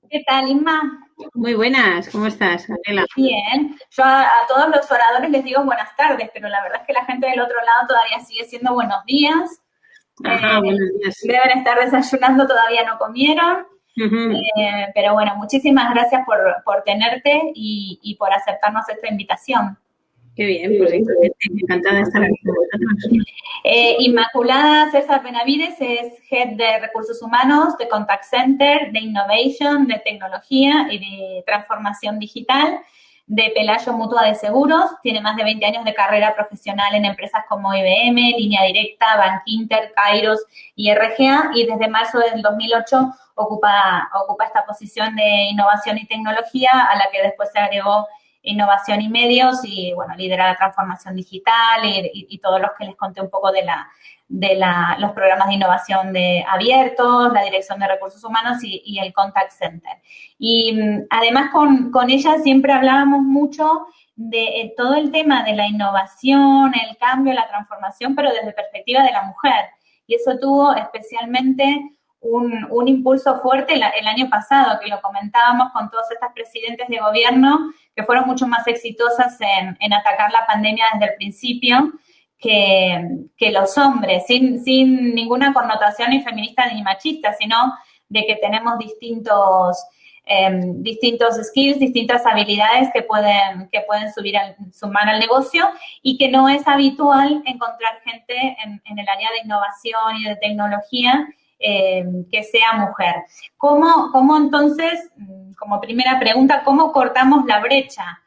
¿Qué tal, Inma? Muy buenas, ¿cómo estás, Adela? Bien. Yo a todos los oradores les digo buenas tardes, pero la verdad es que la gente del otro lado todavía sigue siendo buenos días. Ajá, Eh, buenos días. Deben estar desayunando, todavía no comieron. Ujú. Pero bueno, muchísimas gracias por tenerte y por aceptarnos esta invitación. Qué bien, pues igualmente, encantada de estar aquí con vosotros. Inmaculada César Benavides es Head de Recursos Humanos, de Contact Center, de Innovation, de Tecnología y de Transformación Digital de Pelayo Mutua de Seguros. Tiene más de 20 años de carrera profesional en empresas como IBM, Línea Directa, Bankinter, Kairos y RGA, y desde marzo del 2008 ocupa esta posición de innovación y tecnología, a la que después se agregó innovación y medios, y bueno, lidera la transformación digital y todos los que les conté un poco los programas de innovación de abiertos, la dirección de recursos humanos y el contact center. Y además con ella siempre hablábamos mucho de todo el tema de la innovación, el cambio, la transformación, pero desde perspectiva de la mujer. Y eso tuvo especialmente un impulso fuerte el año pasado, que lo comentábamos con todos estos presidentes de gobierno que fueron mucho más exitosas en atacar la pandemia desde el principio que los hombres, sin ninguna connotación ni feminista ni machista, sino de que tenemos distintos skills, distintas habilidades que pueden sumar al negocio, y que no es habitual encontrar gente en el área de innovación y de tecnología que sea mujer. ¿Cómo entonces, como primera pregunta, cómo cortamos la brecha?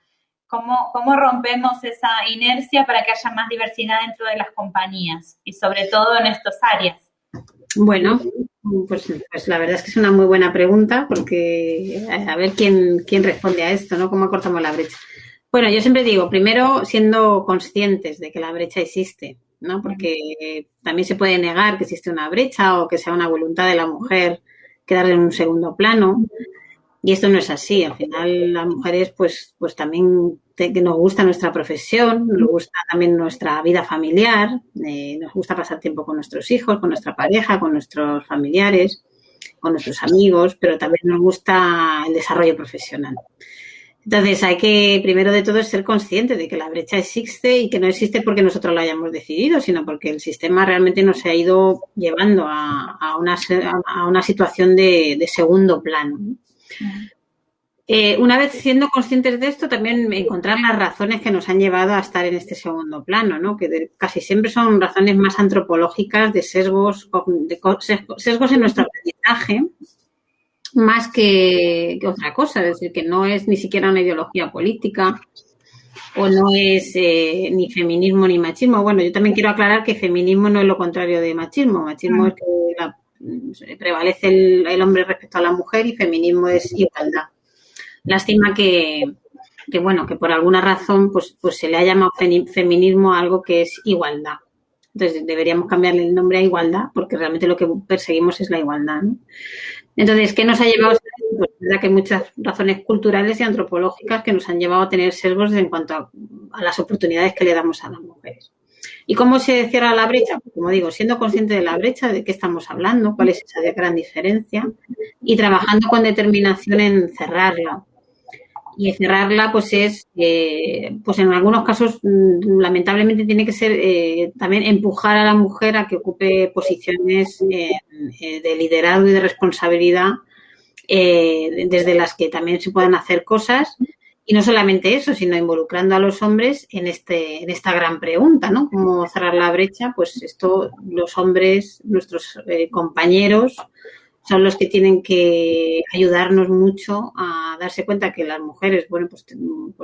¿Cómo rompemos esa inercia para que haya más diversidad dentro de las compañías y sobre todo en estas áreas? Bueno, pues la verdad es que es una muy buena pregunta porque a ver quién responde a esto, ¿no? ¿Cómo cortamos la brecha? Bueno, yo siempre digo, primero siendo conscientes de que la brecha existe, ¿no? Porque también se puede negar que existe una brecha o que sea una voluntad de la mujer quedar en un segundo plano. Y esto no es así. Al final, las mujeres, pues también que nos gusta nuestra profesión, nos gusta también nuestra vida familiar, nos gusta pasar tiempo con nuestros hijos, con nuestra pareja, con nuestros familiares, con nuestros amigos, pero también nos gusta el desarrollo profesional. Entonces, hay que, primero de todo, ser conscientes de que la brecha existe y que no existe porque nosotros la hayamos decidido, sino porque el sistema realmente nos ha ido llevando a una situación de segundo plano. Una vez siendo conscientes de esto, también encontrar las razones que nos han llevado a estar en este segundo plano, ¿no? Que casi siempre son razones más antropológicas de sesgos en nuestro aprendizaje, más que otra cosa. Es decir, que no es ni siquiera una ideología política o no es ni feminismo ni machismo. Bueno, yo también quiero aclarar que feminismo no es lo contrario de machismo. Machismo es que prevalece el hombre respecto a la mujer, y feminismo es igualdad. Lástima que bueno, que por alguna razón pues se le ha llamado feminismo a algo que es igualdad. Entonces deberíamos cambiarle el nombre a igualdad, porque realmente lo que perseguimos es la igualdad, ¿no? Entonces, ¿qué nos ha llevado? Pues es verdad que hay muchas razones culturales y antropológicas que nos han llevado a tener sesgos en cuanto a las oportunidades que le damos a las mujeres. ¿Y cómo se cierra la brecha? Pues, como digo, siendo consciente de la brecha, de qué estamos hablando, cuál es esa gran diferencia, y trabajando con determinación en cerrarla. Y cerrarla, pues es, pues en algunos casos, lamentablemente, tiene que ser también empujar a la mujer a que ocupe posiciones de liderazgo y de responsabilidad, desde las que también se puedan hacer cosas. Y no solamente eso, sino involucrando a los hombres en esta gran pregunta, ¿no? ¿Cómo cerrar la brecha? Pues esto, los hombres, nuestros compañeros, son los que tienen que ayudarnos mucho a darse cuenta que las mujeres, bueno, pues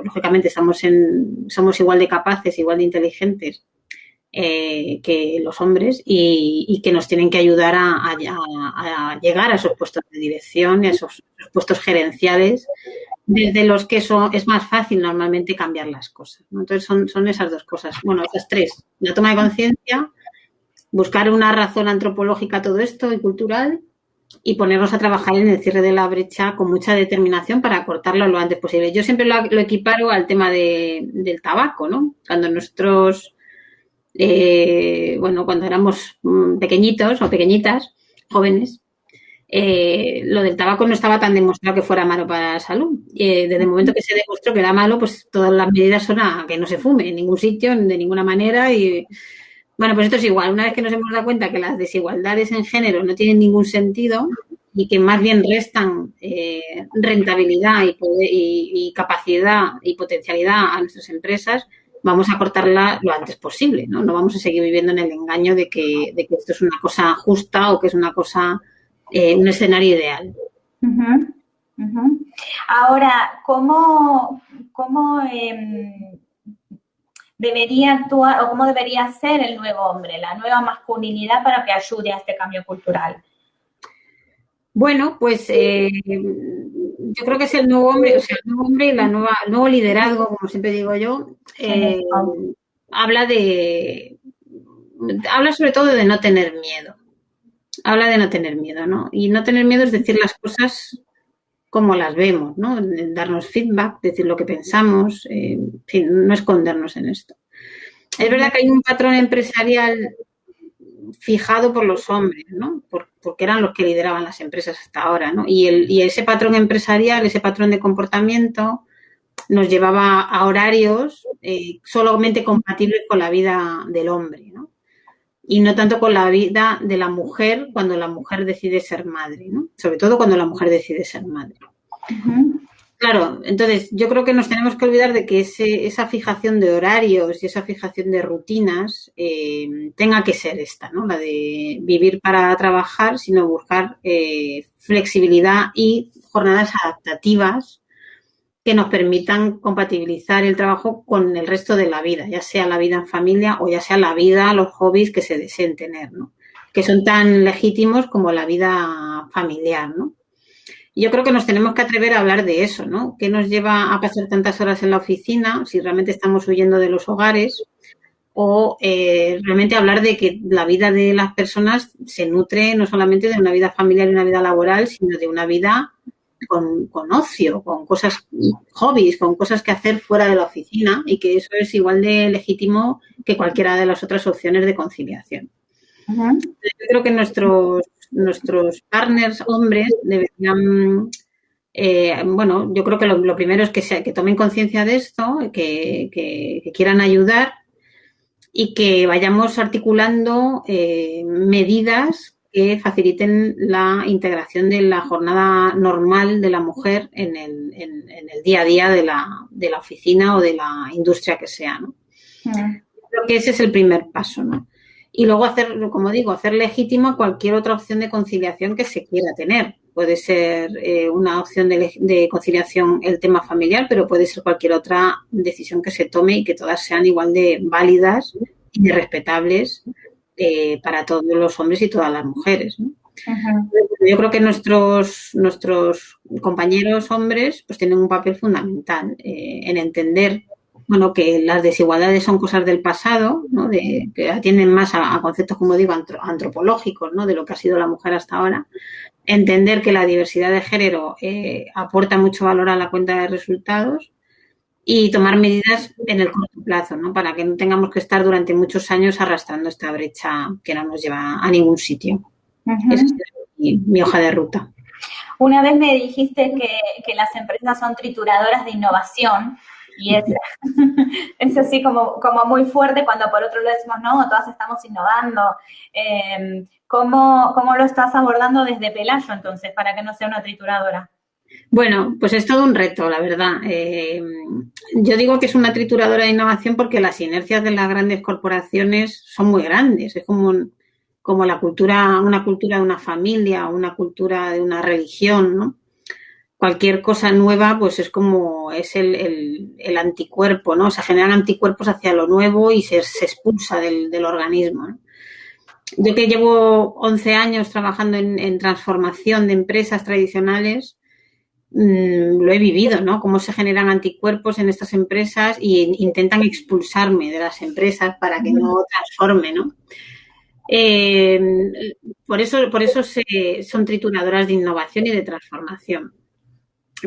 lógicamente somos igual de capaces, igual de inteligentes que los hombres, y que nos tienen que ayudar a llegar a esos puestos de dirección y a esos puestos gerenciales, desde los que es más fácil normalmente cambiar las cosas, ¿no? Entonces son esas dos cosas, bueno, esas tres: la toma de conciencia, buscar una razón antropológica a todo esto y cultural, y ponernos a trabajar en el cierre de la brecha con mucha determinación para cortarlo lo antes posible. Yo siempre lo equiparo al tema del tabaco, ¿no? Cuando nosotros, bueno, cuando éramos pequeñitos o pequeñitas, jóvenes, lo del tabaco no estaba tan demostrado que fuera malo para la salud. Desde el momento que se demostró que era malo, pues todas las medidas son a que no se fume en ningún sitio, de ninguna manera. Y bueno, pues esto es igual. Una vez que nos hemos dado cuenta que las desigualdades en género no tienen ningún sentido y que más bien restan rentabilidad y capacidad y potencialidad a nuestras empresas, vamos a cortarla lo antes posible, ¿no? No vamos a seguir viviendo en el engaño de que esto es una cosa justa o que es una cosa, un escenario ideal. Uh-huh, uh-huh. Ahora, ¿cómo debería actuar o cómo debería ser el nuevo hombre, la nueva masculinidad para que ayude a este cambio cultural? Bueno, pues yo creo que es el nuevo hombre, o sea, el nuevo hombre y el nuevo liderazgo, como siempre digo yo, habla sobre todo de no tener miedo. Habla de no tener miedo, ¿no? Y no tener miedo es decir las cosas como las vemos, ¿no? Darnos feedback, decir lo que pensamos, en fin, no escondernos en esto. Es verdad que hay un patrón empresarial fijado por los hombres, ¿no? Porque eran los que lideraban las empresas hasta ahora, ¿no? Y ese patrón empresarial, ese patrón de comportamiento nos llevaba a horarios solamente compatibles con la vida del hombre, ¿no? Y no tanto con la vida de la mujer cuando la mujer decide ser madre, ¿no? Sobre todo cuando la mujer decide ser madre. Uh-huh. Claro, entonces yo creo que nos tenemos que olvidar de que esa fijación de horarios y esa fijación de rutinas tenga que ser esta, ¿no? La de vivir para trabajar, sino buscar flexibilidad y jornadas adaptativas que nos permitan compatibilizar el trabajo con el resto de la vida, ya sea la vida en familia o ya sea la vida, los hobbies que se deseen tener, ¿no? Que son tan legítimos como la vida familiar, ¿no? Yo creo que nos tenemos que atrever a hablar de eso, ¿no? ¿Qué nos lleva a pasar tantas horas en la oficina? Si realmente estamos huyendo de los hogares o realmente hablar de que la vida de las personas se nutre no solamente de una vida familiar y una vida laboral, sino de una vida con ocio, con cosas, hobbies, con cosas que hacer fuera de la oficina y que eso es igual de legítimo que cualquiera de las otras opciones de conciliación. Uh-huh. Yo creo que nuestros partners hombres deberían, bueno, yo creo que lo primero es que tomen conciencia de esto, que quieran ayudar y que vayamos articulando medidas que faciliten la integración de la jornada normal de la mujer en el día a día de la oficina o de la industria que sea, ¿no? Creo que ese es el primer paso, ¿no? Y luego como digo, hacer legítima cualquier otra opción de conciliación que se quiera tener. Puede ser una opción de conciliación el tema familiar, pero puede ser cualquier otra decisión que se tome y que todas sean igual de válidas y de respetables para todos los hombres y todas las mujeres, ¿no? Uh-huh. Yo creo que nuestros compañeros hombres pues tienen un papel fundamental en entender, bueno, que las desigualdades son cosas del pasado, ¿no? Que atienden más a conceptos, como digo, antropológicos, ¿no? De lo que ha sido la mujer hasta ahora. Entender que la diversidad de género aporta mucho valor a la cuenta de resultados y tomar medidas en el corto plazo, ¿no? Para que no tengamos que estar durante muchos años arrastrando esta brecha que no nos lleva a ningún sitio. Uh-huh. Esa es mi hoja de ruta. Una vez me dijiste que las empresas son trituradoras de innovación y es así como muy fuerte cuando por otro lado decimos, no, todas estamos innovando. ¿Cómo lo estás abordando desde Pelayo entonces para que no sea una trituradora? Bueno, pues es todo un reto, la verdad. Yo digo que es una trituradora de innovación porque las inercias de las grandes corporaciones son muy grandes. Es como una cultura de una familia, una cultura de una religión, ¿no? Cualquier cosa nueva, pues es el anticuerpo, ¿no? Se generan anticuerpos hacia lo nuevo y se expulsa del organismo, ¿no? Yo que llevo 11 años trabajando en transformación de empresas tradicionales, lo he vivido, ¿no? Cómo se generan anticuerpos en estas empresas y intentan expulsarme de las empresas para que no transforme, ¿no? Por eso son trituradoras de innovación y de transformación.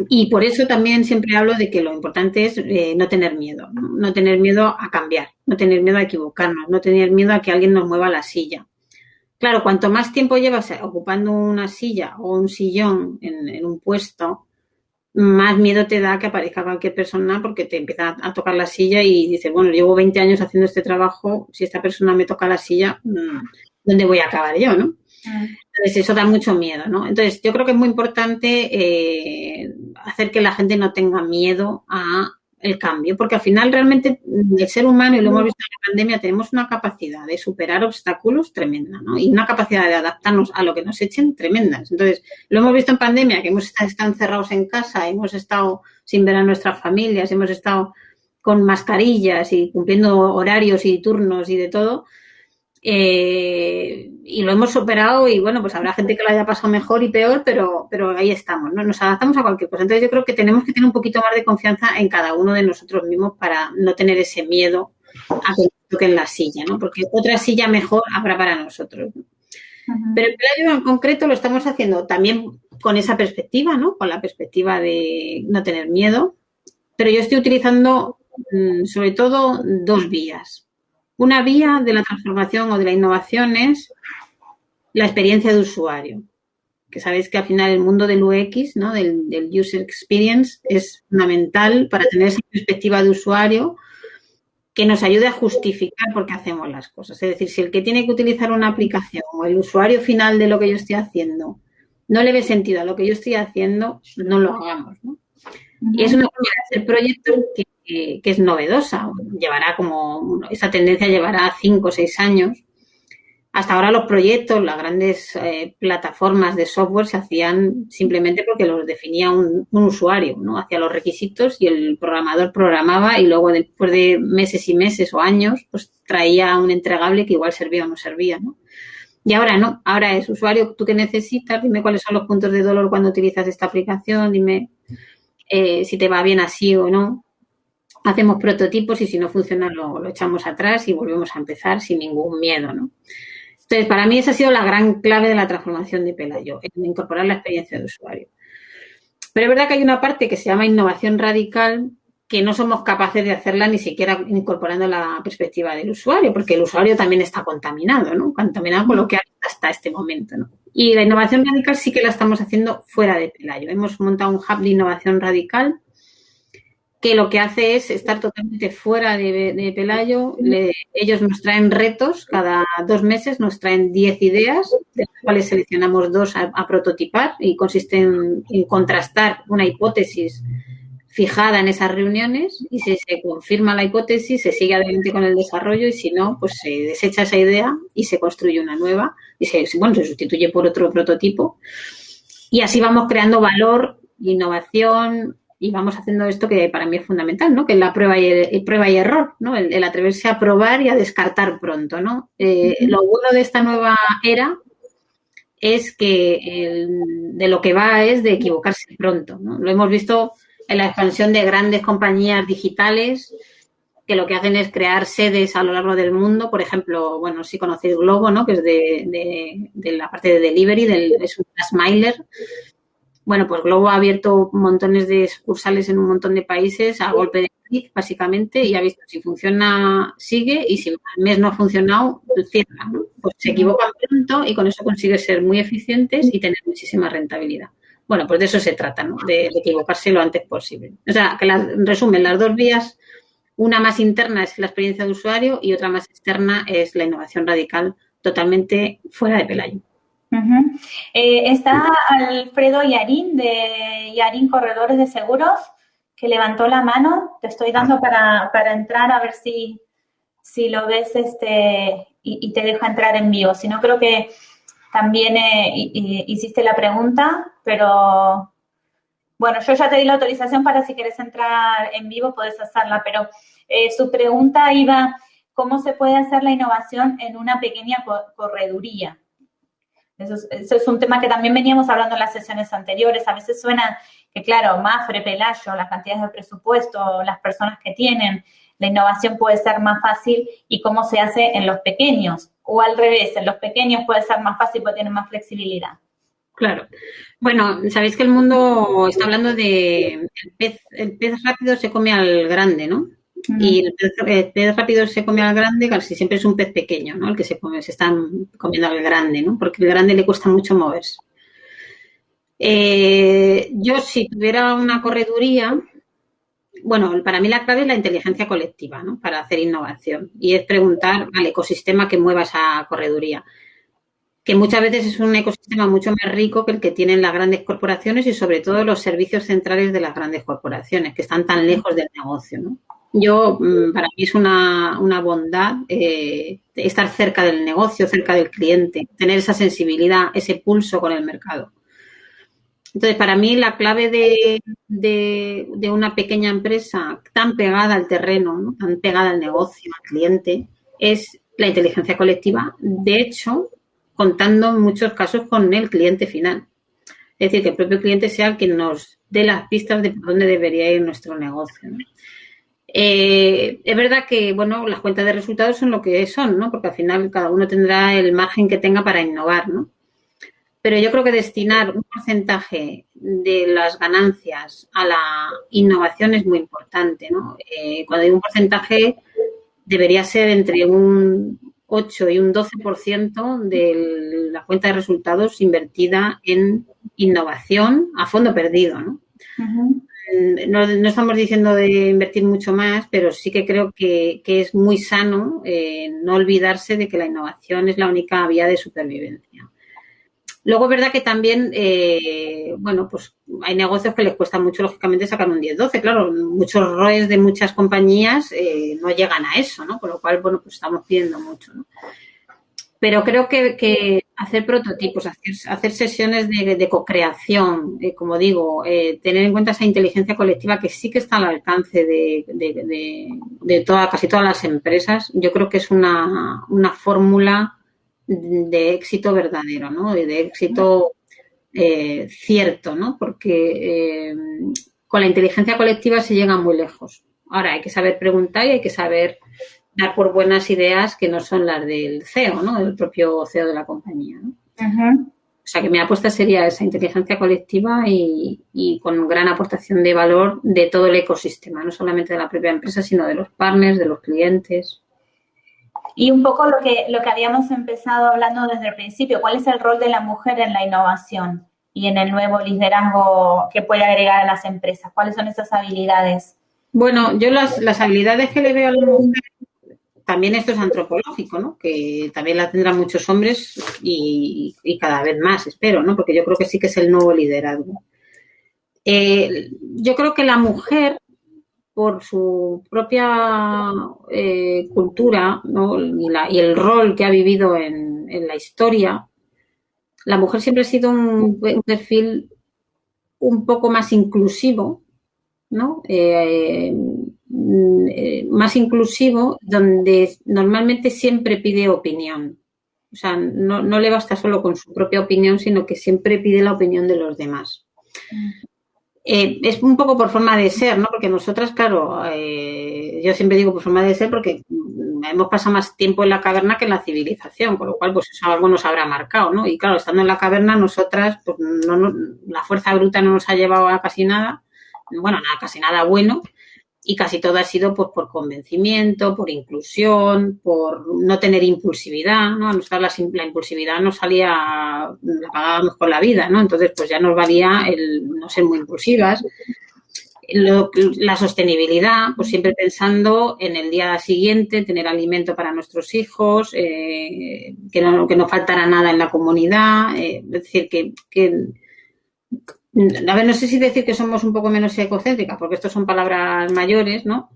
Y por eso también siempre hablo de que lo importante es no tener miedo, ¿no? No tener miedo a cambiar, no tener miedo a equivocarnos, no tener miedo a que alguien nos mueva la silla. Claro, cuanto más tiempo llevas ocupando una silla o un sillón en un puesto, más miedo te da que aparezca cualquier persona porque te empieza a tocar la silla y dices, bueno, llevo 20 años haciendo este trabajo, si esta persona me toca la silla, ¿dónde voy a acabar yo, no? Entonces, eso da mucho miedo, ¿no? Entonces, yo creo que es muy importante hacer que la gente no tenga miedo a el cambio, porque al final realmente el ser humano, y lo hemos visto en la pandemia, tenemos una capacidad de superar obstáculos tremenda, ¿no? Y una capacidad de adaptarnos a lo que nos echen tremendas. Entonces, lo hemos visto en pandemia, que hemos estado encerrados en casa, hemos estado sin ver a nuestras familias, hemos estado con mascarillas y cumpliendo horarios y turnos y de todo. Y lo hemos superado y bueno, pues habrá gente que lo haya pasado mejor y peor, pero ahí estamos, ¿no? Nos adaptamos a cualquier cosa. Entonces yo creo que tenemos que tener un poquito más de confianza en cada uno de nosotros mismos para no tener ese miedo a que nos toquen la silla, ¿no? Porque otra silla mejor habrá para nosotros, ¿no? Pero el Pelayo en concreto lo estamos haciendo también con esa perspectiva, ¿no? Con la perspectiva de no tener miedo. Pero yo estoy utilizando sobre todo dos vías. Una vía de la transformación o de la innovación es la experiencia de usuario, que sabéis que al final el mundo del UX, ¿no? del User Experience, es fundamental para tener esa perspectiva de usuario que nos ayude a justificar por qué hacemos las cosas. Es decir, si el que tiene que utilizar una aplicación o el usuario final de lo que yo estoy haciendo no le ve sentido a lo que yo estoy haciendo, no lo hagamos, ¿no? Y es una forma de hacer proyectos que es novedosa. Llevará esa tendencia llevará 5 o 6 años. Hasta ahora los proyectos, las grandes plataformas de software se hacían simplemente porque los definía un usuario, ¿no? Hacía los requisitos y el programador programaba y luego después de meses y meses o años, pues traía un entregable que igual servía o no servía, ¿no? Y ahora no, ahora es usuario, ¿tú qué necesitas? Dime cuáles son los puntos de dolor cuando utilizas esta aplicación, dime si te va bien así o no. Hacemos prototipos y si no funciona lo echamos atrás y volvemos a empezar sin ningún miedo, ¿no? Entonces, para mí esa ha sido la gran clave de la transformación de Pelayo, en incorporar la experiencia de usuario. Pero es verdad que hay una parte que se llama innovación radical que no somos capaces de hacerla ni siquiera incorporando la perspectiva del usuario, porque el usuario también está contaminado, ¿no? Contaminado con lo que hay hasta este momento, ¿no? Y la innovación radical sí que la estamos haciendo fuera de Pelayo. Hemos montado un hub de innovación radical que lo que hace es estar totalmente fuera de Pelayo. Ellos nos traen retos, cada 2 meses nos traen 10 ideas, de las cuales seleccionamos 2 a prototipar y consiste en contrastar una hipótesis fijada en esas reuniones y si se confirma la hipótesis se sigue adelante con el desarrollo y si no, pues se desecha esa idea y se construye una nueva y se sustituye por otro prototipo y así vamos creando valor, innovación y vamos haciendo esto que para mí es fundamental, ¿no? Que es la prueba y error, ¿no? El atreverse a probar y a descartar pronto, ¿no? Lo bueno de esta nueva era es que de lo que va es de equivocarse pronto, ¿no? Lo hemos visto en la expansión de grandes compañías digitales que lo que hacen es crear sedes a lo largo del mundo. Por ejemplo, bueno, si conocéis Globo, ¿no? Que es de la parte de delivery, es un Smiler. Bueno, pues Globo ha abierto montones de sucursales en un montón de países a golpe de clic, básicamente, y ha visto si funciona, sigue, y si al mes no ha funcionado, cierra, ¿no? Pues se equivocan pronto y con eso consigue ser muy eficientes y tener muchísima rentabilidad. Bueno, pues de eso se trata, ¿no? De equivocarse lo antes posible. O sea, que en resumen, las dos vías, una más interna es la experiencia de usuario y otra más externa es la innovación radical totalmente fuera de Pelayo. Está Alfredo Yarín, de Yarín Corredores de Seguros, que levantó la mano. Te estoy dando para entrar a ver si lo ves y te deja entrar en vivo. Si no, creo que también hiciste la pregunta, pero bueno, yo ya te di la autorización para si quieres entrar en vivo, podés hacerla, pero su pregunta iba, ¿cómo se puede hacer la innovación en una pequeña correduría? Eso es un tema que también veníamos hablando en las sesiones anteriores. A veces suena que, claro, Mapfre, Pelayo, las cantidades de presupuesto, las personas que tienen, la innovación puede ser más fácil y cómo se hace en los pequeños. O al revés, en los pequeños puede ser más fácil porque tienen más flexibilidad. Claro. Bueno, sabéis que el mundo está hablando de el pez rápido se come al grande, ¿no? Y el pez rápido se come al grande, casi siempre es un pez pequeño, ¿no? El que se están comiendo al grande, ¿no? Porque al grande le cuesta mucho moverse. Yo, si tuviera una correduría, bueno, para mí la clave es la inteligencia colectiva, ¿no? Para hacer innovación. Y es preguntar al ecosistema que mueva esa correduría, que muchas veces es un ecosistema mucho más rico que el que tienen las grandes corporaciones y sobre todo los servicios centrales de las grandes corporaciones, que están tan lejos del negocio, ¿no? Para mí es una bondad estar cerca del negocio, cerca del cliente, tener esa sensibilidad, ese pulso con el mercado. Entonces, para mí la clave de una pequeña empresa tan pegada al terreno, ¿no? Tan pegada al negocio, al cliente, es la inteligencia colectiva. De hecho, contando en muchos casos con el cliente final. Es decir, que el propio cliente sea el que nos dé las pistas de por dónde debería ir nuestro negocio, ¿no? Es verdad que, bueno, las cuentas de resultados son lo que son, ¿no? Porque al final cada uno tendrá el margen que tenga para innovar, ¿no? Pero yo creo que destinar un porcentaje de las ganancias a la innovación es muy importante, ¿no? Cuando digo un porcentaje, debería ser entre un 8 y un 12% de la cuenta de resultados invertida en innovación a fondo perdido, ¿no? Uh-huh. No estamos diciendo de invertir mucho más, pero sí que creo que es muy sano no olvidarse de que la innovación es la única vía de supervivencia. Luego es verdad que también, bueno, pues hay negocios que les cuesta mucho, lógicamente, sacar un 10-12. Claro, muchos ROEs de muchas compañías no llegan a eso, ¿no? Con lo cual, bueno, pues estamos pidiendo mucho, ¿no? Pero creo que hacer prototipos, hacer sesiones de co-creación, como digo, tener en cuenta esa inteligencia colectiva que sí que está al alcance de casi todas las empresas, yo creo que es una fórmula de éxito verdadero, ¿no? De éxito cierto, ¿no? Porque con la inteligencia colectiva se llega muy lejos. Ahora hay que saber preguntar y hay que saber dar por buenas ideas que no son las del CEO, ¿no? El propio CEO de la compañía, ¿no? Uh-huh. O sea que mi apuesta sería esa inteligencia colectiva y con gran aportación de valor de todo el ecosistema, no solamente de la propia empresa, sino de los partners, de los clientes. Y un poco lo que habíamos empezado hablando desde el principio, ¿cuál es el rol de la mujer en la innovación y en el nuevo liderazgo que puede agregar a las empresas? ¿Cuáles son esas habilidades? Bueno, yo las habilidades que le veo a la mujer, también esto es antropológico, ¿no? Que también la tendrán muchos hombres y cada vez más, espero, ¿no? Porque yo creo que sí que es el nuevo liderazgo. Yo creo que la mujer, por su propia cultura, ¿no? y el rol que ha vivido en la historia, la mujer siempre ha sido un perfil un poco más inclusivo, ¿no? Más inclusivo, donde normalmente siempre pide opinión. O sea, no le basta solo con su propia opinión, sino que siempre pide la opinión de los demás. Es un poco por forma de ser, ¿no? Porque nosotras, claro, yo siempre digo por forma de ser porque hemos pasado más tiempo en la caverna que en la civilización, con lo cual, pues eso algo nos habrá marcado, ¿no? Y claro, estando en la caverna, nosotras, pues la fuerza bruta no nos ha llevado a casi nada, bueno, casi nada bueno, y casi todo ha sido pues por convencimiento, por inclusión, por no tener impulsividad, ¿no? A nosotros la impulsividad nos salía, la pagábamos con la vida, ¿no? Entonces, pues ya nos valía el no ser muy impulsivas. La sostenibilidad, pues siempre pensando en el día siguiente, tener alimento para nuestros hijos, que no faltara nada en la comunidad, es decir, a ver, no sé si decir que somos un poco menos egocéntricas, porque esto son palabras mayores, ¿no?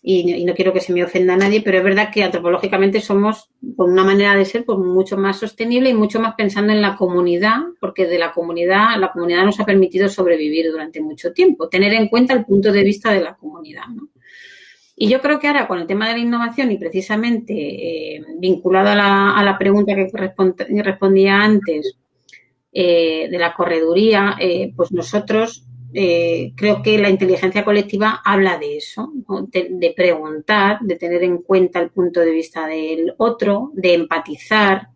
Y no quiero que se me ofenda a nadie, pero es verdad que antropológicamente somos, con una manera de ser, pues mucho más sostenible y mucho más pensando en la comunidad, porque la comunidad nos ha permitido sobrevivir durante mucho tiempo, tener en cuenta el punto de vista de la comunidad, ¿no? Y yo creo que ahora con el tema de la innovación y precisamente vinculado a la pregunta que respondía antes, de la correduría, pues nosotros creo que la inteligencia colectiva habla de eso, ¿no? de preguntar, de tener en cuenta el punto de vista del otro, de empatizar,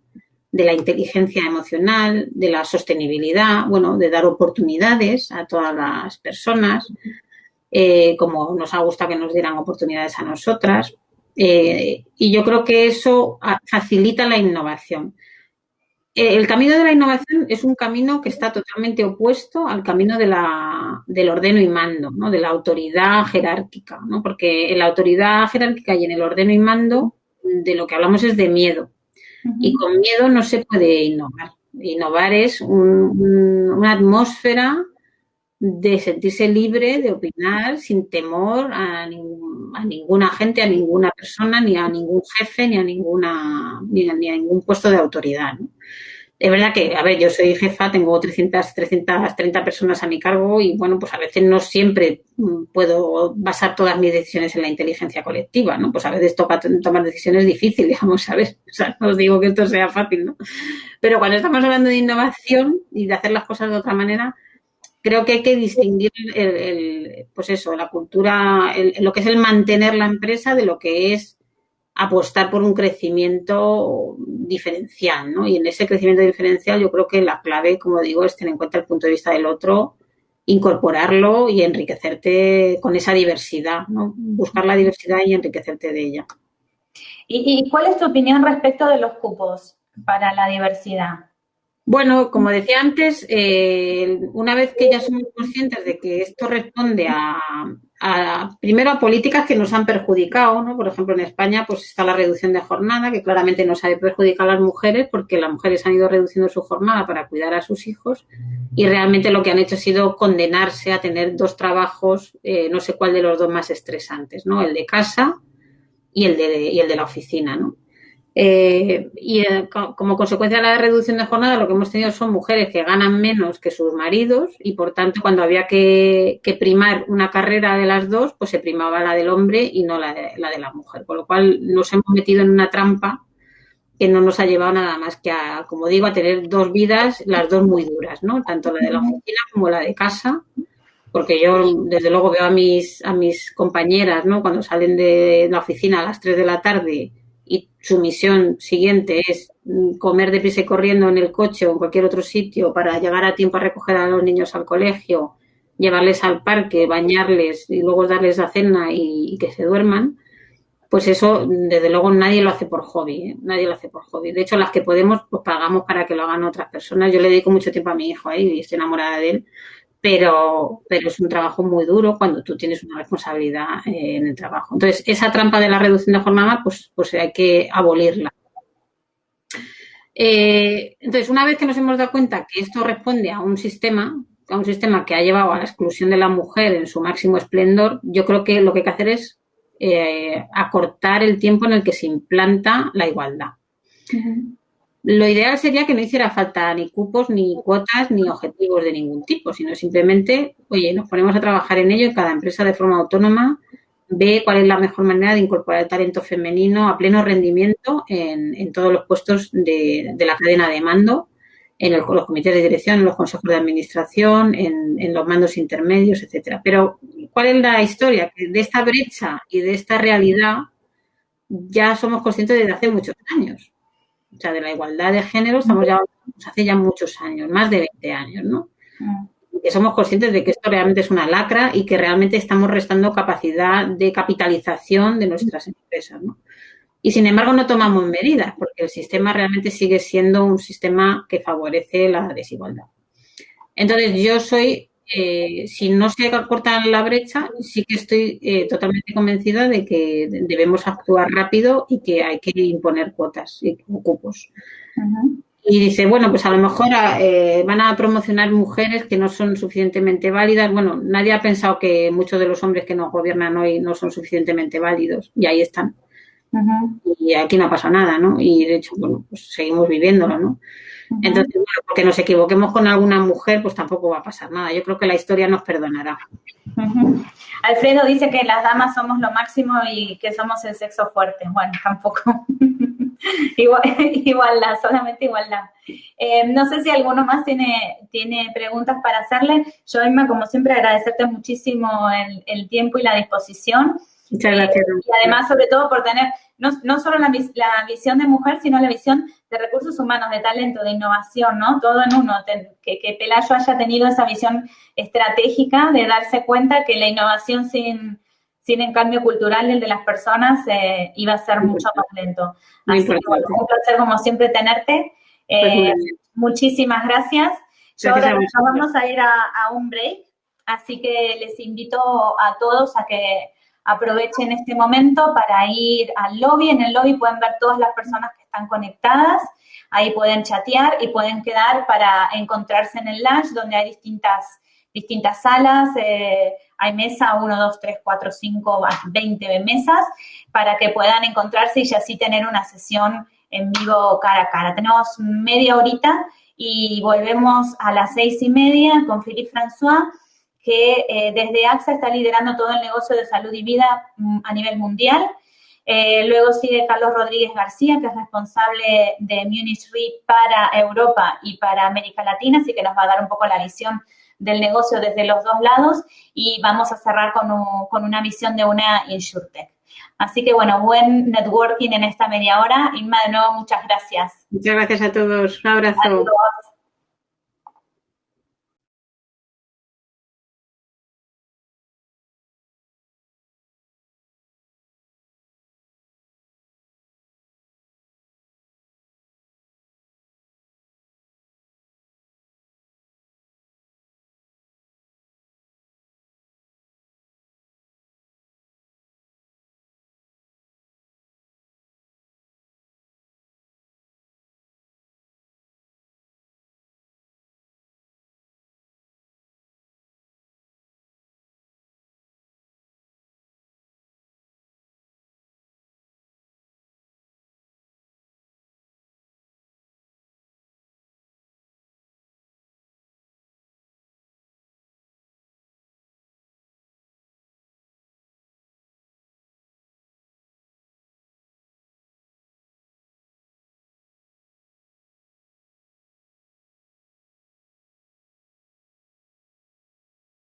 de la inteligencia emocional, de la sostenibilidad, bueno, de dar oportunidades a todas las personas, como nos ha gustado que nos dieran oportunidades a nosotras. Y yo creo que eso facilita la innovación. El camino de la innovación es un camino que está totalmente opuesto al camino del ordeno y mando, ¿no? De la autoridad jerárquica, ¿no? Porque en la autoridad jerárquica y en el ordeno y mando de lo que hablamos es de miedo. Y con miedo no se puede innovar. Innovar es una atmósfera de sentirse libre de opinar sin temor a ninguna gente, a ninguna persona, ni a ningún jefe, ni a ningún puesto de autoridad, ¿no? Es verdad que, a ver, yo soy jefa, tengo 330 personas a mi cargo y, bueno, pues a veces no siempre puedo basar todas mis decisiones en la inteligencia colectiva, ¿no? Pues a veces toca tomar decisiones difíciles, vamos a ver. O sea, no os digo que esto sea fácil, ¿no? Pero cuando estamos hablando de innovación y de hacer las cosas de otra manera, creo que hay que distinguir pues eso, la cultura, lo que es el mantener la empresa de lo que es apostar por un crecimiento diferencial, ¿no? Y en ese crecimiento diferencial yo creo que la clave, como digo, es tener en cuenta el punto de vista del otro, incorporarlo y enriquecerte con esa diversidad, ¿no? Buscar la diversidad y enriquecerte de ella. ¿Y cuál es tu opinión respecto de los cupos para la diversidad? Bueno, como decía antes, una vez que ya somos conscientes de que esto responde primero a políticas que nos han perjudicado, ¿no? Por ejemplo, en España pues está la reducción de jornada, que claramente nos ha perjudicado a las mujeres porque las mujeres han ido reduciendo su jornada para cuidar a sus hijos y realmente lo que han hecho ha sido condenarse a tener dos trabajos, no sé cuál de los dos más estresantes, ¿no? El de casa y el de la oficina, ¿no? Como consecuencia de la reducción de jornada, lo que hemos tenido son mujeres que ganan menos que sus maridos y, por tanto, cuando había que primar una carrera de las dos, pues se primaba la del hombre y no la de la mujer. Con lo cual nos hemos metido en una trampa que no nos ha llevado nada más que como digo, a tener dos vidas, las dos muy duras, ¿no? Tanto la de la oficina como la de casa. Porque yo, desde luego, veo a mis compañeras, ¿no? Cuando salen de la oficina a las 3 de la tarde y su misión siguiente es comer deprisa y corriendo en el coche o en cualquier otro sitio para llegar a tiempo a recoger a los niños al colegio, llevarles al parque, bañarles y luego darles la cena y que se duerman, pues eso, desde luego, nadie lo hace por hobby, ¿eh? Nadie lo hace por hobby. De hecho, las que podemos, pues pagamos para que lo hagan otras personas. Yo le dedico mucho tiempo a mi hijo ahí y estoy enamorada de él. Pero es un trabajo muy duro cuando tú tienes una responsabilidad en el trabajo. Entonces, esa trampa de la reducción de jornada, pues hay que abolirla. Entonces, una vez que nos hemos dado cuenta que esto responde a un sistema que ha llevado a la exclusión de la mujer en su máximo esplendor, yo creo que lo que hay que hacer es acortar el tiempo en el que se implanta la igualdad. Uh-huh. Lo ideal sería que no hiciera falta ni cupos, ni cuotas, ni objetivos de ningún tipo, sino simplemente, oye, nos ponemos a trabajar en ello y cada empresa de forma autónoma ve cuál es la mejor manera de incorporar el talento femenino a pleno rendimiento en todos los puestos de la cadena de mando, en los comités de dirección, en los consejos de administración, en los mandos intermedios, etcétera. Pero, ¿cuál es la historia? Que de esta brecha y de esta realidad ya somos conscientes desde hace muchos años. O sea, de la igualdad de género estamos ya hace ya muchos años, más de 20 años, ¿no? Y que somos conscientes de que esto realmente es una lacra y que realmente estamos restando capacidad de capitalización de nuestras empresas, ¿no? Y sin embargo no tomamos medidas porque el sistema realmente sigue siendo un sistema que favorece la desigualdad. Entonces yo soy, si no se corta la brecha, sí que estoy totalmente convencida de que debemos actuar rápido y que hay que imponer cuotas y cupos. Uh-huh. Y dice, bueno, pues a lo mejor van a promocionar mujeres que no son suficientemente válidas. Bueno, nadie ha pensado que muchos de los hombres que nos gobiernan hoy no son suficientemente válidos y ahí están. Uh-huh. Y aquí no pasa nada, ¿no? Y de hecho, bueno, pues seguimos viviéndolo, ¿no? Uh-huh. Entonces, bueno, porque nos equivoquemos con alguna mujer, pues tampoco va a pasar nada. Yo creo que la historia nos perdonará. Uh-huh. Alfredo dice que las damas somos lo máximo y que somos el sexo fuerte. Bueno, tampoco. Igualdad, solamente igualdad. No sé si alguno más tiene preguntas para hacerle. Yo, Emma, como siempre, agradecerte muchísimo el tiempo y la disposición. Muchas gracias. Y además, sobre todo, por tener no solo la visión de mujer, sino la visión de recursos humanos, de talento, de innovación, ¿no? Todo en uno. Que Pelayo haya tenido esa visión estratégica de darse cuenta que la innovación sin el cambio cultural, el de las personas, iba a ser mucho más lento. Así que, bueno, un placer, como siempre, tenerte. Muchísimas gracias. Yo ahora nos vamos a ir a un break, así que les invito a todos a que aprovechen este momento para ir al lobby. En el lobby pueden ver todas las personas que están conectadas, ahí pueden chatear y pueden quedar para encontrarse en el lunch, donde hay distintas salas, hay mesa 1, 2, 3, 4, 5, 20 mesas, para que puedan encontrarse y así tener una sesión en vivo cara a cara. Tenemos media horita y volvemos a las 6:30 con Philippe François, que desde AXA está liderando todo el negocio de salud y vida a nivel mundial. Luego sigue Carlos Rodríguez García, que es responsable de Munich Re para Europa y para América Latina, así que nos va a dar un poco la visión del negocio desde los dos lados, y vamos a cerrar con una visión de una InsurTech. Así que, bueno, buen networking en esta media hora. Inma, de nuevo, muchas gracias. Muchas gracias a todos. Un abrazo. Adiós.